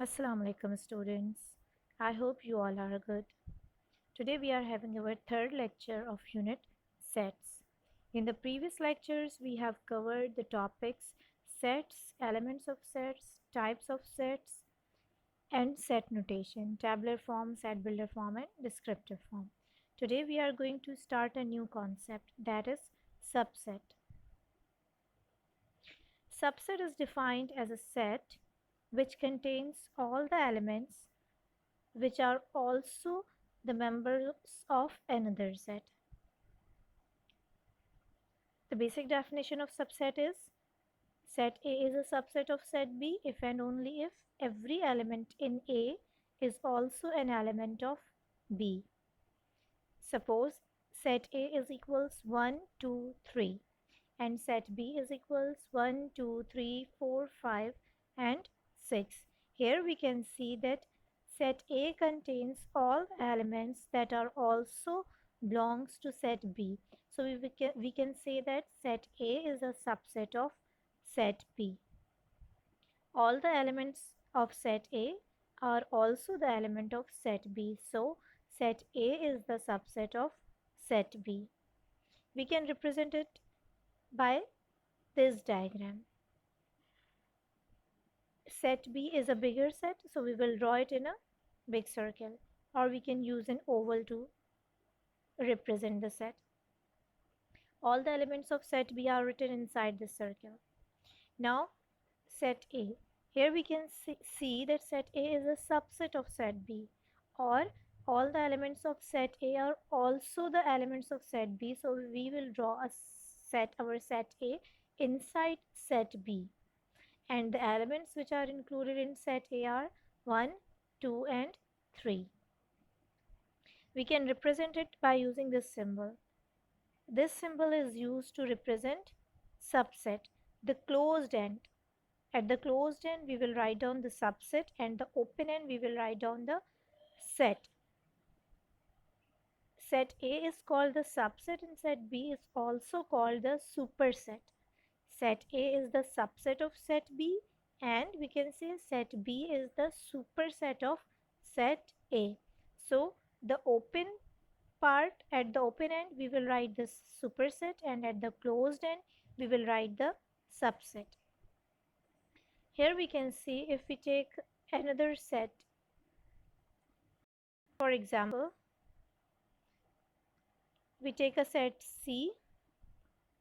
Assalamu alaikum students. I hope you all are good. Today we are having our third lecture of unit sets. In the previous lectures we have covered the topics sets, elements of sets, types of sets and set notation, tabular form, set builder form and descriptive form. Today we are going to start a new concept, that is subset. Subset is defined as a set which contains all the elements which are also the members of another set. The basic definition of subset is set A is a subset of set B if and only if every element in A is also an element of B. Suppose set A is equals 1, 2, 3 and set B is equals 1, 2, 3, 4, 5 and 6. Here we can see that set A contains all elements that are also belongs to set B. So we can say that set A is a subset of set B. All the elements of set A are also the element of set B. So set A is the subset of set B. We can represent it by this diagram. Set B is a bigger set, so we will draw it in a big circle, or we can use an oval to represent the set. All the elements of set B are written inside this circle. Now set A. Here we can see that set A is a subset of set B, or all the elements of set A are also the elements of set B, so we will draw our set A inside set B. And the elements which are included in set A are 1, 2 and 3. We can represent it by using this symbol. This symbol is used to represent subset, the closed end. At the closed end we will write down the subset and the open end we will write down the set. Set A is called the subset and set B is also called the superset. Set A is the subset of set B and we can say set B is the superset of set A. So the open part, at the open end we will write the superset and at the closed end we will write the subset. Here we can see if we take another set, for example, we take a set C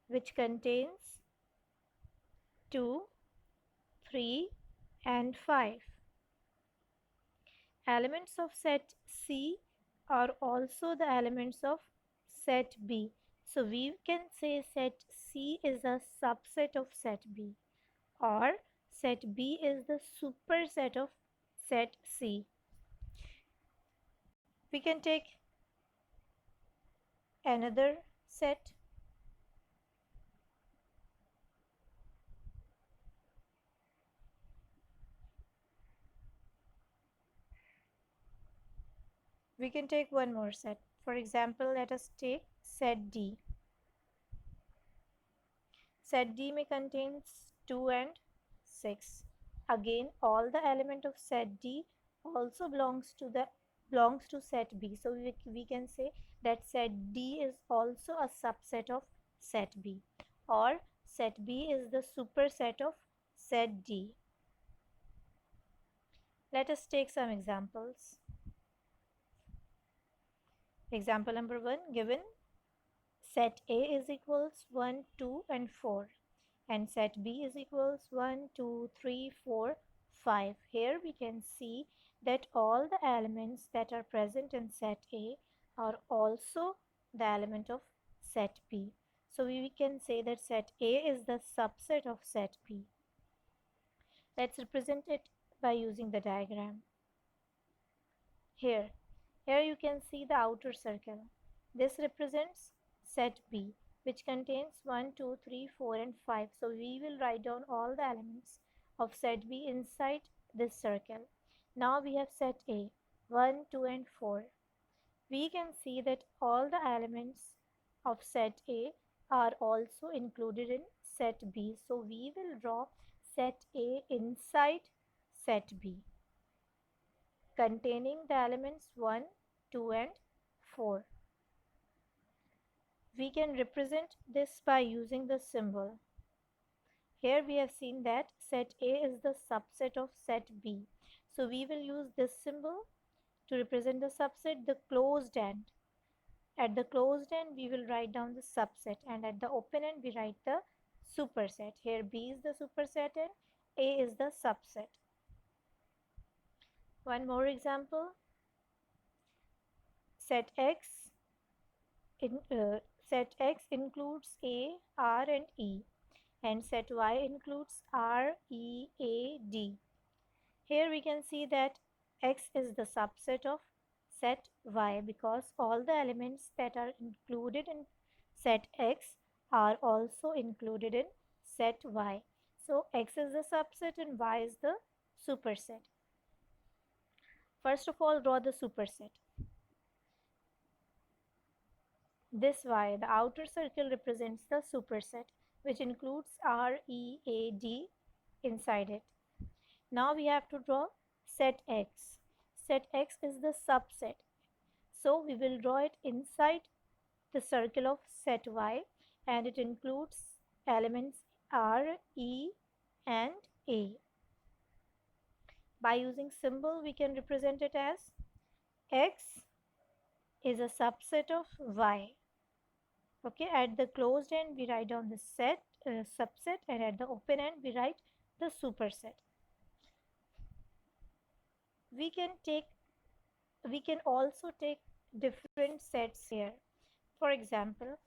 which contains 2, 3 and 5. Elements of set C are also the elements of set B. So we can say set C is a subset of set B, or set B is the superset of set C. We can take another set. We can take one more set. For example, let us take set D. Set D may contain 2 and 6. Again, all the element of set D also belongs to set B. So we can say that set D is also a subset of set B, or set B is the superset of set D. Let us take some examples. Example number 1 given. Set A is equals 1, 2 and 4 and set B is equals 1, 2, 3, 4, 5. Here we can see that all the elements that are present in set A are also the element of set B. So we can say that set A is the subset of set B. Let's represent it by using the diagram. Here you can see the outer circle. This represents set B, which contains 1, 2, 3, 4 and 5. So we will write down all the elements of set B inside this circle. Now we have set A, 1, 2 and 4. We can see that all the elements of set A are also included in set B. So we will draw set A inside set B. containing the elements 1, 2 and 4. We can represent this by using the symbol. Here we have seen that set A is the subset of set B. So we will use this symbol to represent the subset, the closed end. At the closed end, we will write down the subset, and at the open end, we write the superset. Here B is the superset and A is the subset. One more example. Set X includes A, R and E, and set Y includes R, E, A, D. Here we can see that X is the subset of set Y because all the elements that are included in set X are also included in set Y. So X is the subset and Y is the superset. First of all, draw the superset. This Y, the outer circle, represents the superset, which includes R, E, A, D inside it. Now we have to draw set X. Set X is the subset. So we will draw it inside the circle of set Y, and it includes elements R, E and A. By using symbol, we can represent it as X is a subset of Y. Okay, at the closed end, we write down the subset, and at the open end, we write the superset. We can also take different sets here. For example,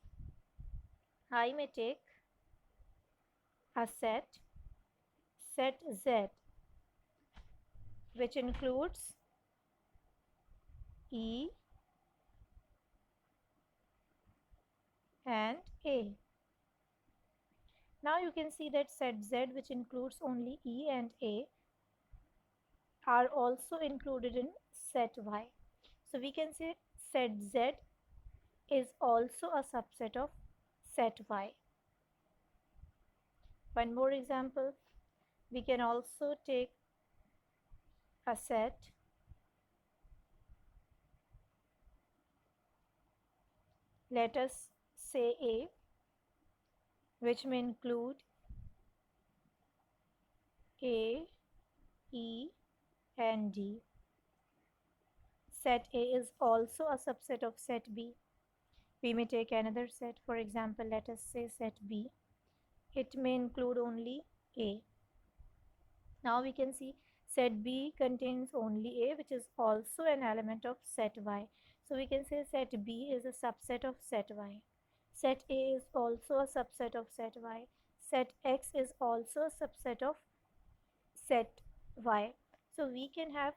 I may take a set Z, which includes E and A. Now you can see that set Z, which includes only E and A, are also included in set Y. So we can say set Z is also a subset of set Y. One more example, we can also take a set let us say A, which may include A, E and D. Set A is also a subset of set B. We may take another set, for example, let us say set B. It may include only A. Now we can see set B contains only A, which is also an element of set Y. So we can say set B is a subset of set Y. Set A is also a subset of set Y. Set X is also a subset of set Y. So we can have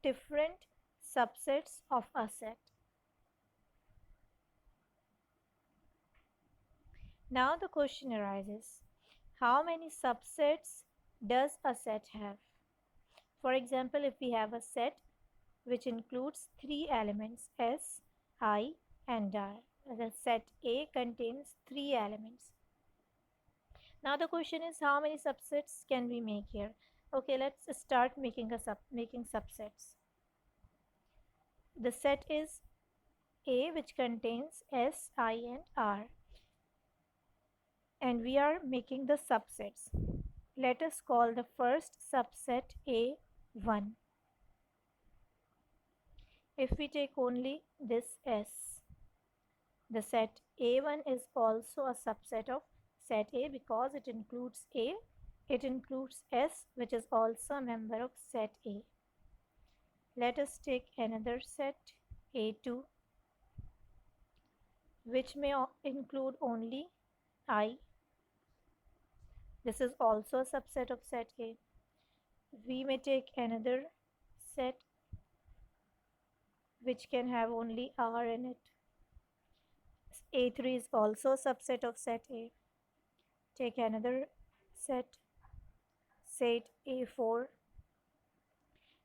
different subsets of a set. Now the question arises, how many subsets does a set have? For example, if we have a set which includes 3 elements S, I and R. The set A contains 3 elements. Now the question is, how many subsets can we make here? Okay, let's start making subsets. The set is A, which contains S, I and R. And we are making the subsets. Let us call the first subset A1. If we take only this S, the set A1 is also a subset of set A because it includes A, it includes S, which is also a member of set A. Let us take another set A2, which may include only I. This is also a subset of set A. We may take another set which can have only R in it. A3 is also a subset of set A. Take another set A4,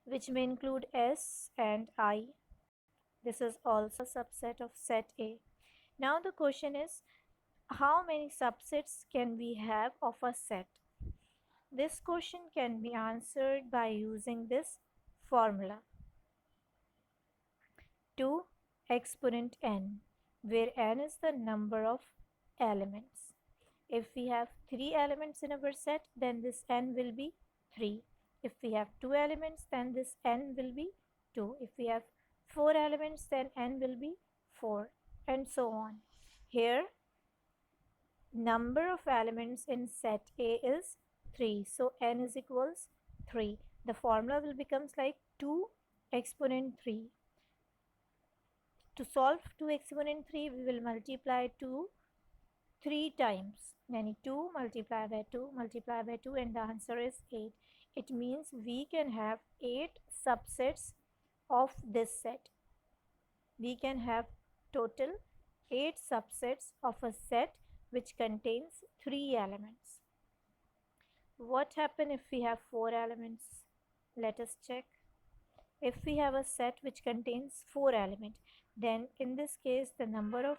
which may include S and I. This is also a subset of set A. Now the question is, how many subsets can we have of a set? This question can be answered by using this formula. 2 exponent n, where n is the number of elements. If we have 3 elements in our set, then this n will be 3. If we have 2 elements, then this n will be 2. If we have 4 elements, then n will be 4, and so on. Here, number of elements in set A is 3, so n is equals 3. The formula will becomes like 2 exponent 3. To solve 2 exponent 3, we will multiply 2 3 times. Yani 2 multiplied by 2 multiplied by 2, and the answer is 8. It means we can have 8 subsets of this set. We can have total 8 subsets of a set which contains 3 elements. What happens if we have 4 elements? Let us check. If we have a set which contains 4 elements, then in this case the number of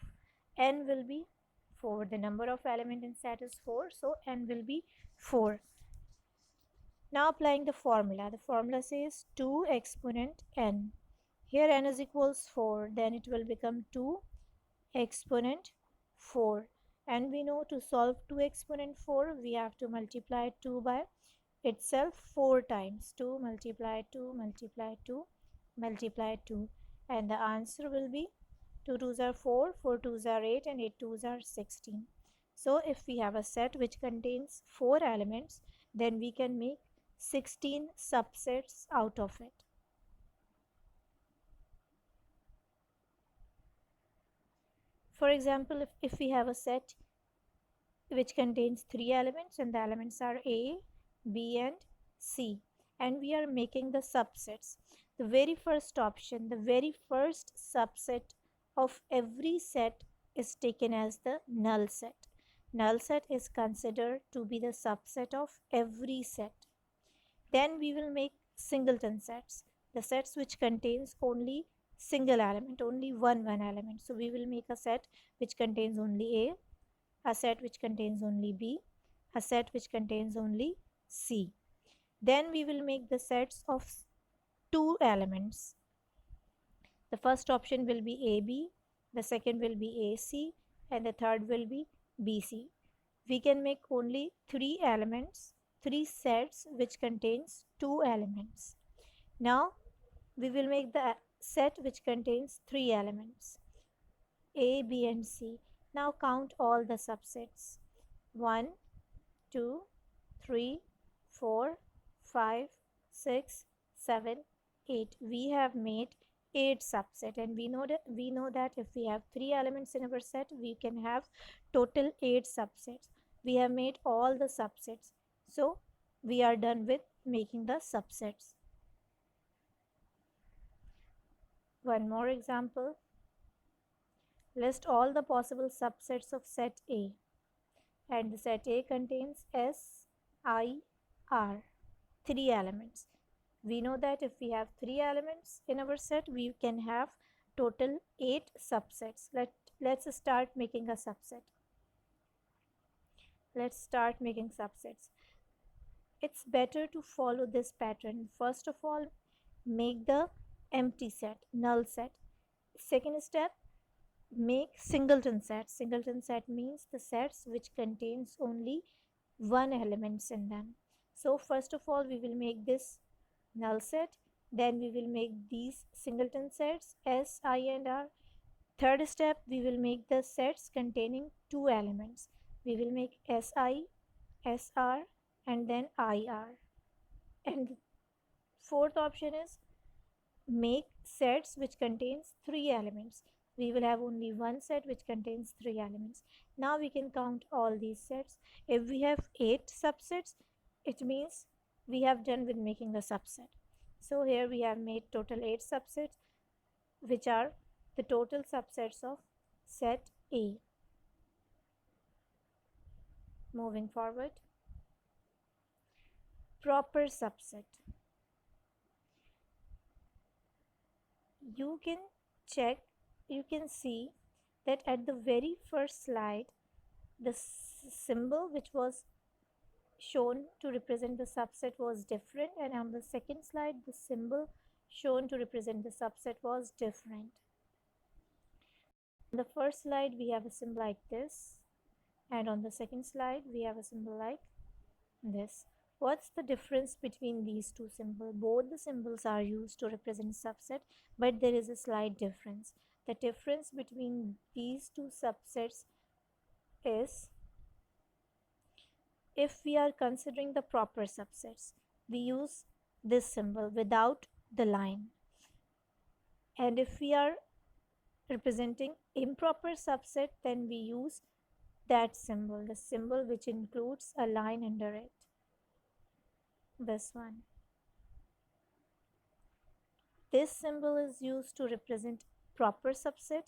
n will be 4. The number of element in set is 4, so n will be 4. Now applying the formula says 2 exponent n. Here n is equals 4, then it will become 2 exponent 4. And we know to solve 2 exponent 4, we have to multiply 2 by itself 4 times. 2 multiply 2 multiply 2 multiply 2, and the answer will be 2 2s are 4, 4 2s are 8, and 8 2s are 16. So if we have a set which contains 4 elements, then we can make 16 subsets out of it. For example, if we have a set which contains 3 elements, and the elements are A, B, and C, and we are making the subsets. The very first option, the very first subset of every set is taken as the null set. Null set is considered to be the subset of every set. Then we will make singleton sets, the sets which contains only single element, only one element. So we will make a set which contains only A, a set which contains only B, a set which contains only C. Then we will make the sets of 2 elements. The first option will be AB, the second will be AC, and the third will be BC. We can make only 3 elements, 3 sets which contains 2 elements. Now we will make the set which contains 3 elements, A, B, and C. Now count all the subsets. 1, 2, 3, 4, 5, 6, 7, 8. We have made 8 subset, and we know that if we have 3 elements in our set, we can have total 8 subsets. We have made all the subsets, so we are done with making the subsets. One more example. List all the possible subsets of set A, and the set A contains S, I, R, 3 elements. We know that if we have 3 elements in our set, we can have total 8 subsets. Let's start making a subset. Let's start making subsets. It's better to follow this pattern. First of all, make the empty set, null set. Second step, make singleton set. Singleton set means the sets which contains only one elements in them. So first of all, we will make this null set, then we will make these singleton sets S, I, and R. Third step, we will make the sets containing 2 elements. We will make Si, Sr, and then Ir. And fourth option is make sets which contains 3 elements. We will have only one set which contains 3 elements. Now we can count all these sets. If we have 8 subsets, it means we have done with making a subset. So here we have made total 8 subsets, which are the total subsets of set A. Moving forward, proper subset. You can check, you can see that at the very first slide, the symbol which was shown to represent the subset was different, and on the second slide the symbol shown to represent the subset was different. On the first slide we have a symbol like this, and on the second slide we have a symbol like this. What's the difference between these two symbols? Both the symbols are used to represent subset, but there is a slight difference. The difference between these two subsets is, if we are considering the proper subsets, we use this symbol without the line. And if we are representing improper subset, then we use that symbol, the symbol which includes a line under it. This one. This symbol is used to represent proper subset,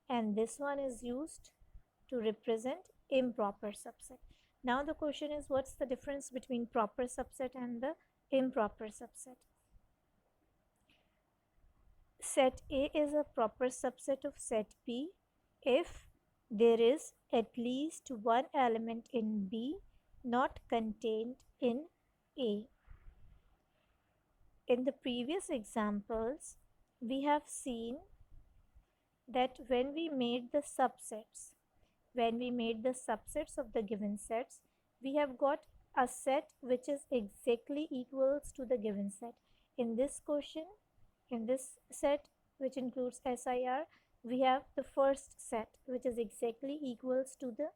and this one is used to represent improper subset. Now the question is, what's the difference between proper subset and the improper subset? Set A is a proper subset of set B if there is at least one element in B not contained in A. In the previous examples, we have seen that when we made the subsets of the given sets, we have got a set which is exactly equals to the given set. In this question, in this set which includes SIR, we have the first set which is exactly equals to the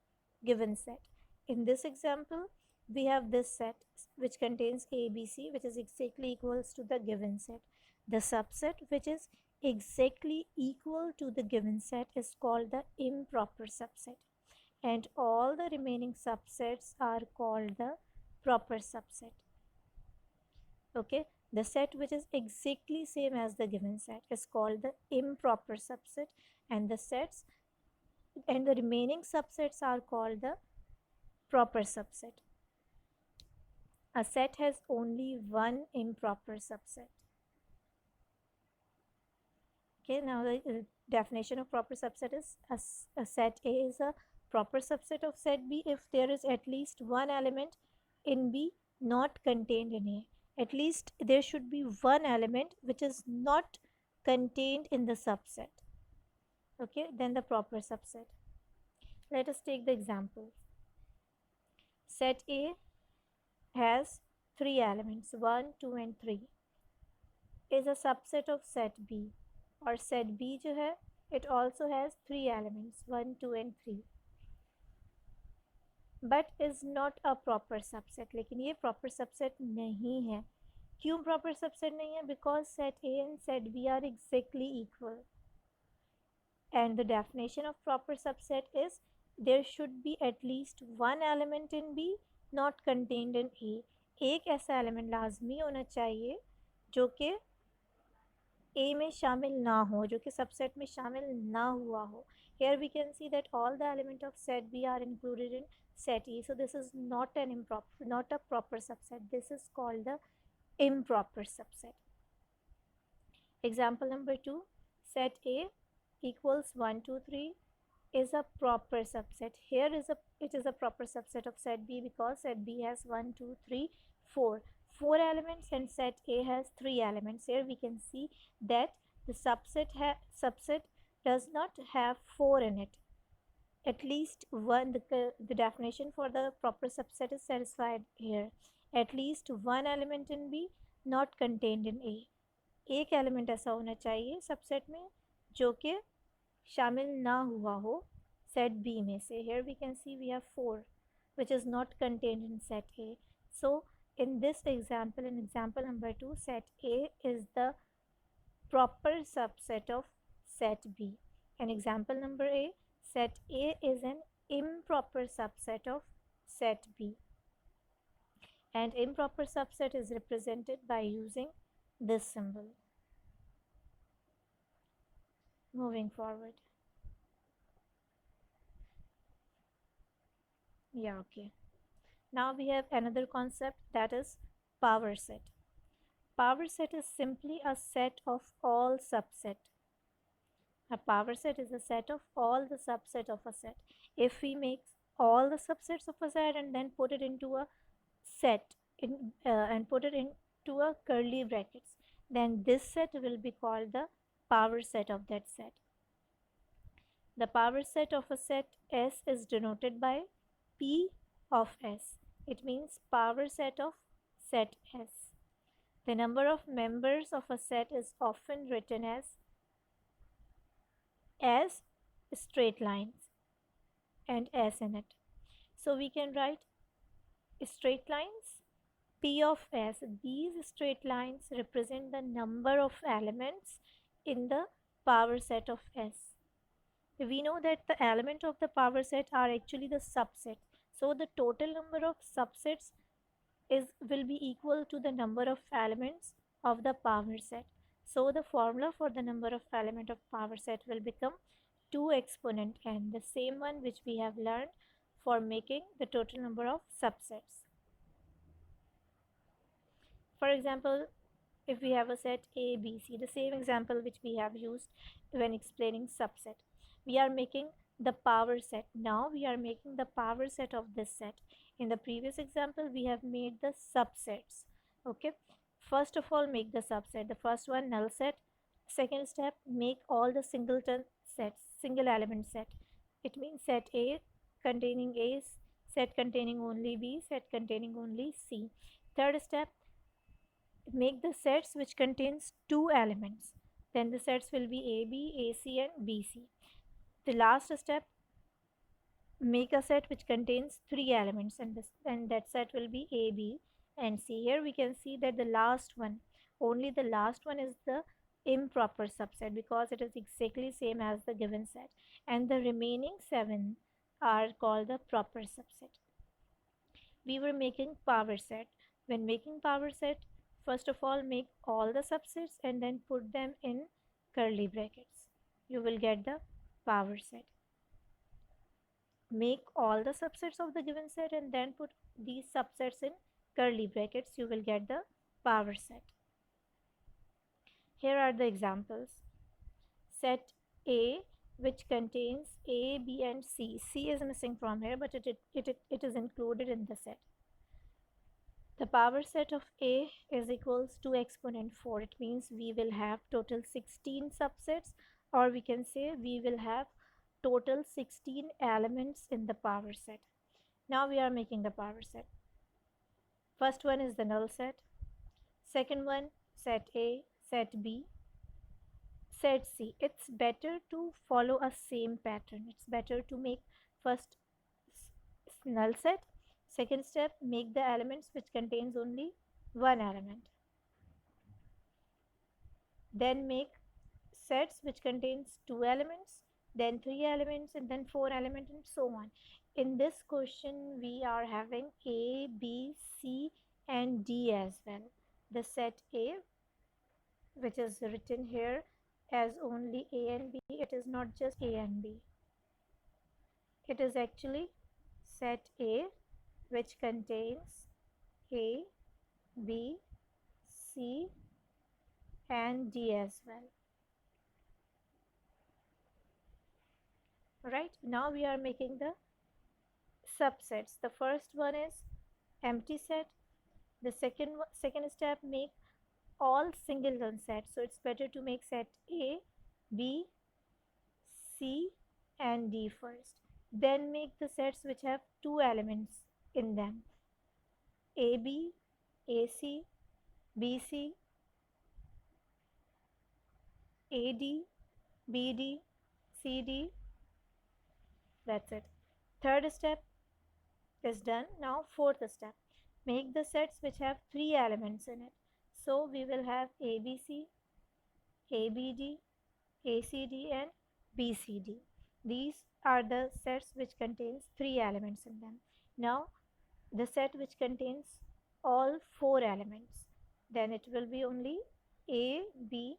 given set. In this example, we have this set which contains ABC which is exactly equals to the given set. The subset which is exactly equal to the given set is called the improper subset, and all the remaining subsets are called the proper subset. Okay, the set which is exactly same as the given set is called the improper subset, and the sets and the remaining subsets are called the proper subset. A set has only one improper subset. Okay, now the definition of proper subset is a set A is a proper subset of set B if there is at least one element in B not contained in A. At least there should be one element which is not contained in the subset. Okay, then the proper subset. Let us take the example. Set A has three elements, 1, 2 and 3, is a subset of set B. और set B जो है, it also has three elements, 1, 2 and 3, but is not a proper subset. लेकिन ये proper subset नहीं है. क्यों proper subset नहीं है? Because set A and set B are exactly equal. And the definition of proper subset is there should be at least one element in B not contained in A. एक ऐसा element लाजमी होना चाहिए जो कि A में शामिल ना हो, जो कि subset में शामिल ना हुआ हो. Here we can see that all the elements of set B are included in set E. So this is not a proper subset. This is called the improper subset. Example number 2, set A equals 1, 2, 3 is a proper subset. Here it is a proper subset of set B because set B has 1, 2, 3, 4 elements and set A has 3 elements. Here we can see that the subset does not have 4 in it. At least one, the definition for the proper subset is satisfied here. At least one element in B not contained in A. एक element ऐसा होना चाहिए subset में जो कि शामिल ना हुआ हो सेट बी में से. Here we can see we have 4 which is not contained in set A. So in this example, in example number 2, set A is the proper subset of set B. In example number A, set A is an improper subset of set B. And improper subset is represented by using this symbol. Moving forward. Yeah, okay. Now we have another concept, that is power set. Power set is simply a set of all subset. A power set is a set of all the subset of a set. If we make all the subsets of a set and then put it into a set and put it into a curly brackets, then this set will be called the power set of that set. The power set of a set S is denoted by P of S. It means power set of set S. The number of members of a set is often written as straight lines and S in it. So we can write straight lines P of S. These straight lines represent the number of elements in the power set of S. We know that the element of the power set are actually the subset. So the total number of subsets will be equal to the number of elements of the power set. So the formula for the number of element of power set will become 2 exponent n, the same one which we have learned for making the total number of subsets. For example, if we have a set A, B, C, the same example which we have used when explaining subset, we are making the power set. Now we are making the power set of this set. In the previous example, we have made the subsets. Okay, first of all, make the subset. The first one, null set. Second step, make all the singleton sets, single element set. It means set A containing A, set containing only B, set containing only C. Third step, make the sets which contains two elements. Then the sets will be AB, AC and BC. The last step, make a set which contains three elements, and that set will be AB and C. Here we can see that the last one, only the last one is the improper subset because it is exactly same as the given set, and the remaining 7 are called the proper subset. We were making power set. When making power set, first of all make all the subsets and then put them in curly brackets. You will get the power set. Make all the subsets of the given set and then put these subsets in curly brackets. You will get the power set. Here are the examples. Set A, which contains A, B and C. C is missing from here, but it is included in the set. The power set of A is equals to exponent 4. It means we will have total 16 subsets, or we can say we will have total 16 elements in the power set. Now we are making the power set. First one is the null set. Second one, set A, set B, set C. It's better to follow a same pattern. It's better to make first null set. Second step, make the elements which contains only one element. Then make sets which contains two elements, then three elements, and then four elements, and so on. In this question, we are having A, B, C, and D as well. The set A, which is written here as only A and B, it is not just A and B. It is actually set A, which contains A, B, C and D as well. Right, now we are making the subsets. The first one is empty set. The second step, make all singleton sets. So it's better to make set A, B, C and D first. Then make the sets which have two elements in them. AB, AC, BC, AD, BD, CD. That's it. Third step is done. Now fourth step. Make the sets which have three elements in it. So we will have ABC, ABD, ACD and BCD. These are the sets which contains three elements in them. Now the set which contains all four elements, then it will be only A, B,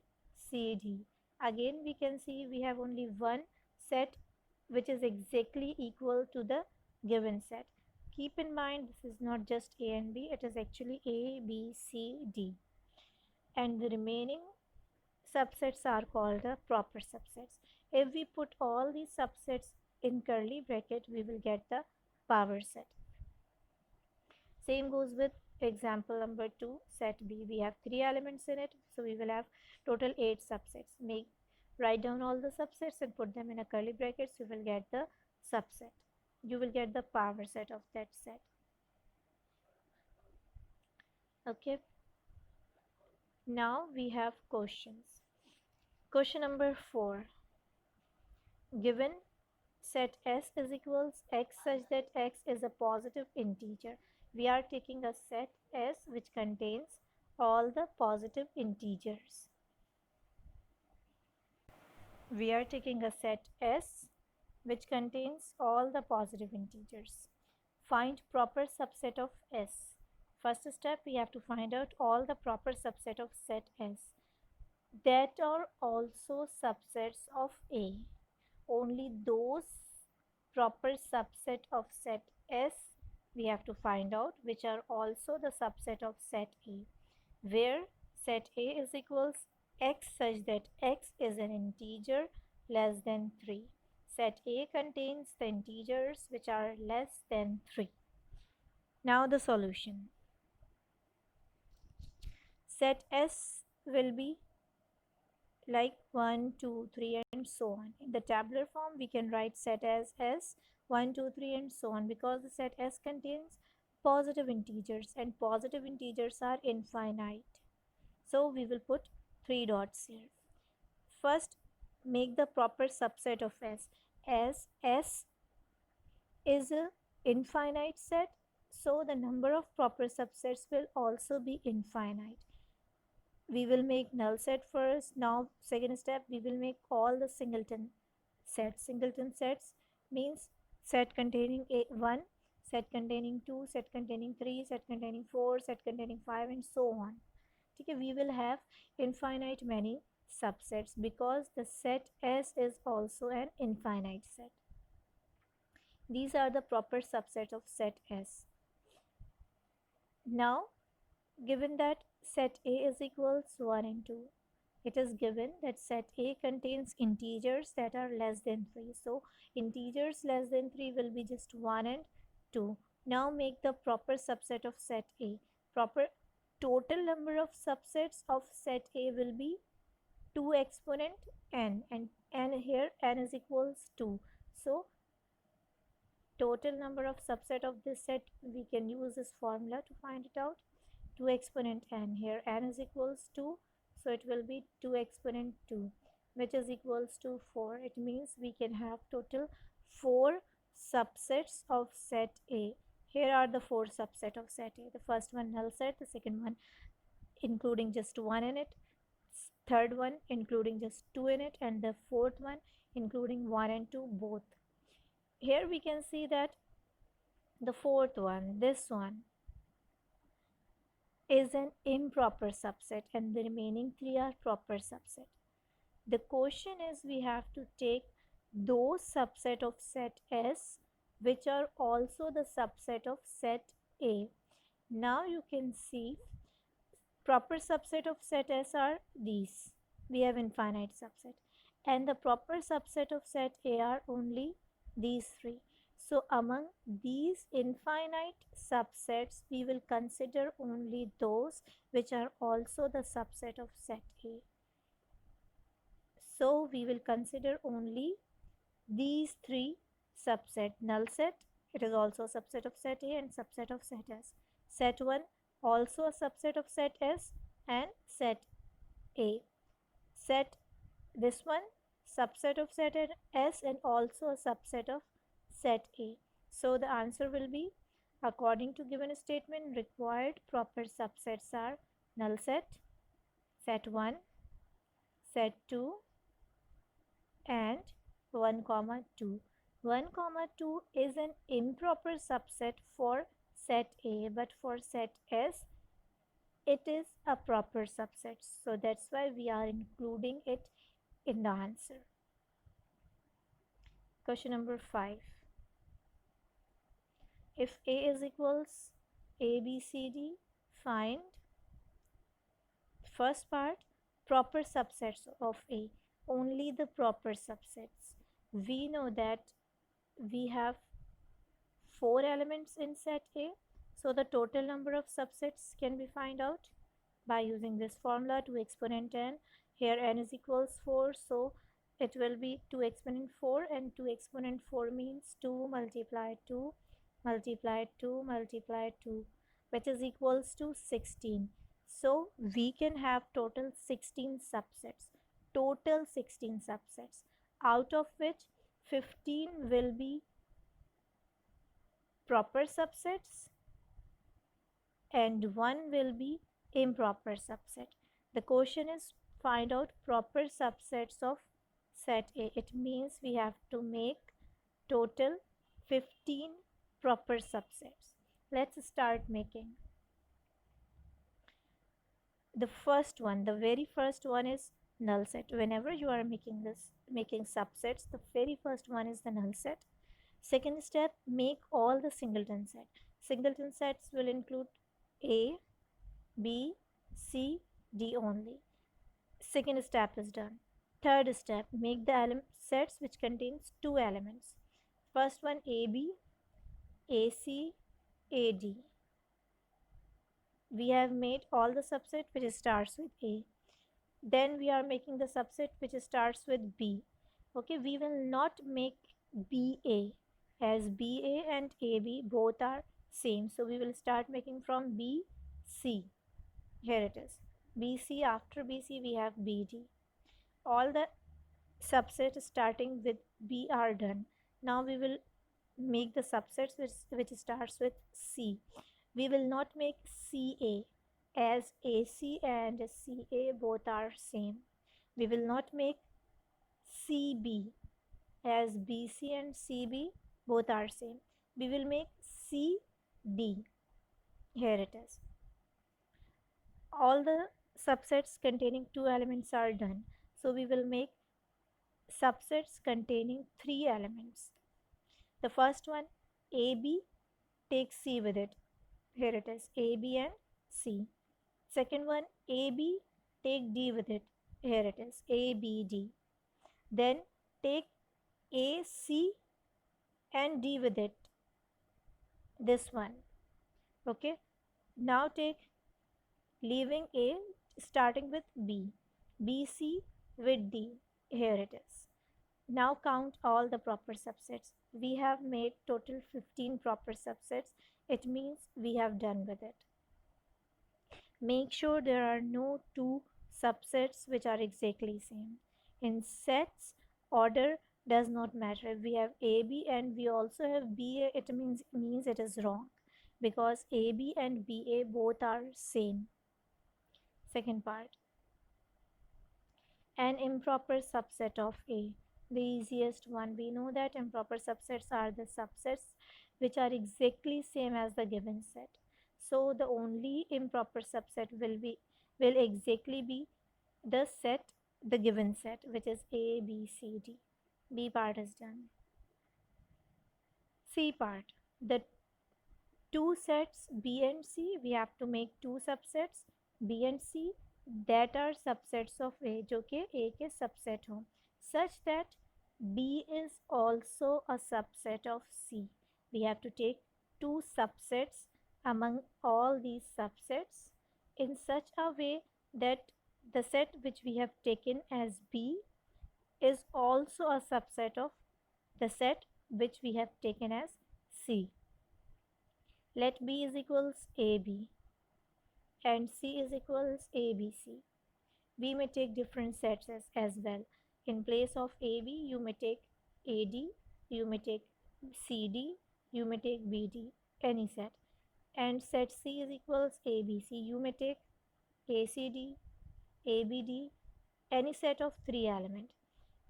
C, D. Again we can see we have only one set which is exactly equal to the given set. Keep in mind this is not just A and B, it is actually A, B, C, D. And the remaining subsets are called the proper subsets. If we put all these subsets in curly bracket, we will get the power set. Same goes with example number 2, set B. We have three elements in it, so we will have total 8 subsets. Write down all the subsets and put them in a curly brackets. You will get the subset. You will get the power set of that set. Okay. Now we have questions. Question number 4. Given set S is equals x such that x is a positive integer. We are taking a set S which contains all the positive integers. We are taking a set S which contains all the positive integers. Find proper subset of S. First step, we have to find out all the proper subset of set S that are also subsets of A. Only those proper subset of set S we have to find out which are also the subset of set A, where set A is equals x such that x is an integer less than 3. Set A contains the integers which are less than 3. Now the solution. Set S will be like 1, 2, 3 and so on. In the tabular form we can write set as S 1, 2, 3 and so on, because the set S contains positive integers and positive integers are infinite. So we will put 3 dots here. First, make the proper subset of S. As S is an infinite set, so the number of proper subsets will also be infinite. We will make null set first. Now second step, we will make all the singleton sets. Singleton sets means set containing 1, set containing 2, set containing 3, set containing 4, set containing 5 and so on. Okay, we will have infinite many subsets because the set S is also an infinite set. These are the proper subsets of set S. Now, given that set A is equals 1 and 2, it is given that set A contains integers that are less than 3. So, integers less than 3 will be just 1 and 2. Now, make the proper subset of set A. Proper total number of subsets of set A will be 2 exponent n, and here n is equals 2. So, total number of subset of this set, we can use this formula to find it out. 2 exponent n, here n is equals 2, so it will be 2 exponent 2, which is equals to 4. It means we can have total 4 subsets of set A. Here are the 4 subset of set A. The first one null set, the second one including just 1 in it, third one including just 2 in it, and the fourth one including 1 and 2 both. Here we can see that the fourth one, this one, is an improper subset and the remaining 3 are proper subset. The question is, we have to take those subset of set S which are also the subset of set A. Now you can see proper subset of set S are these. We have infinite subset, and the proper subset of set A are only these 3. So among these infinite subsets, we will consider only those which are also the subset of set A. So we will consider only these 3 subset: null set, it is also a subset of set A and subset of set S. Set 1 also a subset of set S and set A. Set this one subset of set S and also a subset of set A. So the answer will be, according to given statement, required proper subsets are null set, set 1, set 2 and 1, 2. 1, 2 is an improper subset for set A, but for set S it is a proper subset. So that's why we are including it in the answer. Question number 5. If A is equals A, B, C, D, find first part, proper subsets of A, only the proper subsets. We know that we have 4 elements in set A, so the total number of subsets can be found out by using this formula, 2 exponent n. Here n is equals 4, so it will be 2 exponent 4, and 2 exponent 4 means 2 multiplied 2 multiplied 2 multiplied 2, which is equals to 16. So we can have total 16 subsets, total 16 subsets, out of which 15 will be proper subsets and 1 will be improper subset. The question is find out proper subsets of set A. It means we have to make total 15 proper subsets. Let's start making. The first one, the very first one is null set. Whenever you are making subsets, the very first one is the null set. Second step, make all the singleton set. Singleton sets will include A, B, C, D only. Second step is done. Third step, make the sets which contains two elements. First one AB, AC, AD. We have made all the subset which starts with A. Then we are making the subset which starts with B. Okay, we will not make BA, as BA and AB both are same. So we will start making from BC. Here it is. BC, after BC we have BD. All the subsets starting with B are done. Now we will make the subsets which starts with C. We will not make CA, as AC and CA both are same. We will not make CB, as BC and CB both are same. We will make CD. Here it is. All the subsets containing two elements are done. So we will make subsets containing three elements. The first one, AB, take C with it. Here it is, AB and C. Second one, AB, take D with it. Here it is, ABD. Then take AC and D with it. This one. Okay. Now take, leaving A, starting with B. BC with D. Here it is. Now count all the proper subsets. We have made total 15 proper subsets. It means we have done with it. Make sure there are no two subsets which are exactly same. In sets, order does not matter. If we have AB and we also have BA, it means it is wrong, because AB and BA both are same. Second part, an improper subset of A. The easiest one. We know that improper subsets are the subsets which are exactly same as the given set. So the only improper subset will exactly be the set, the given set, which is A, B, C, D. B part is done. C part. The two sets B and C, we have to make two subsets B and C that are subsets of A, जो कि A के subset हो, such that B is also a subset of C. We have to take two subsets among all these subsets in such a way that the set which we have taken as B is also a subset of the set which we have taken as C. Let B is equals AB and C is equals ABC. We may take different sets as well. In place of AB, you may take AD, you may take CD, you may take BD, any set. And set C is equals ABC. You may take ACD, ABD, any set of three elements,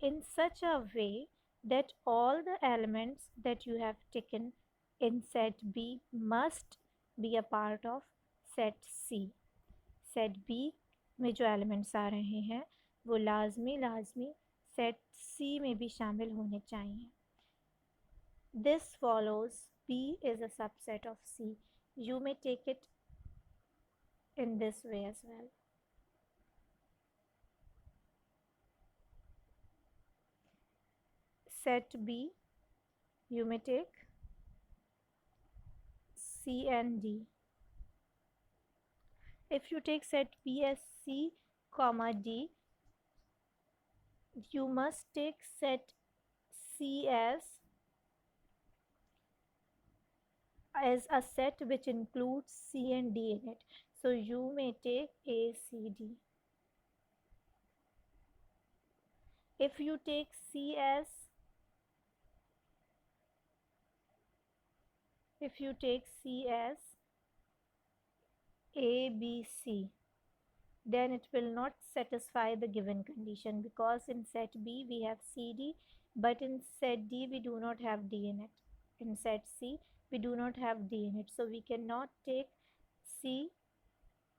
in such a way that all the elements that you have taken in set B must be a part of set C. Set B में जो elements आ रहे हैं वो लाजमी set सी में भी शामिल होने चाहिए. This follows B is a subset of C. You may take it in this way as well. Set B, you may take C and D. If you take set B as C, comma D, you must take set C as a set which includes C and D in it. So you may take A, C, D. If you take C as if you take C as A, B, C, then it will not satisfy the given condition, because in set B we have CD, but in set D we do not have D in it. In set C we do not have D in it, so we cannot take C,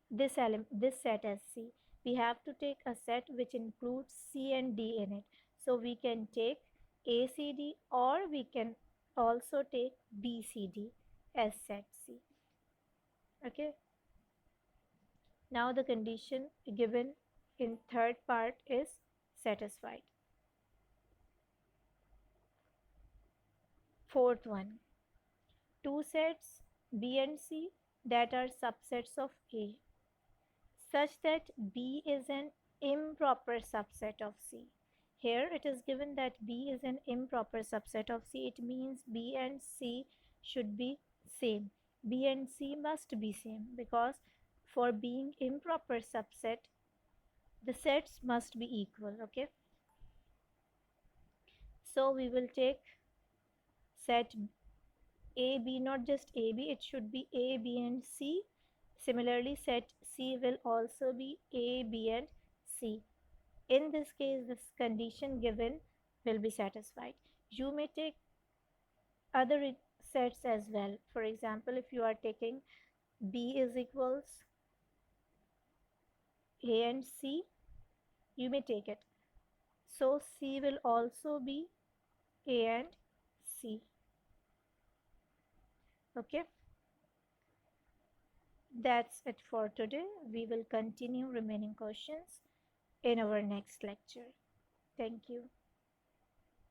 this set as C. We have to take a set which includes C and D in it. So we can take ACD, or we can also take BCD as set C. Okay. Now the condition given in third part is satisfied. Fourth one, two sets B and C that are subsets of A, such that B is an improper subset of C. Here it is given that B is an improper subset of C. It means B and C should be same. B and C must be same, because for being improper subset, the sets must be equal. Okay. So we will take set A, B, not just A, B, it should be A, B, and C. Similarly, set C will also be A, B, and C. In this case, this condition given will be satisfied. You may take other sets as well. For example, if you are taking B is equals A and C, you may take it. So C will also be A and C. Okay. That's it for today. We will continue remaining questions in our next lecture. Thank you.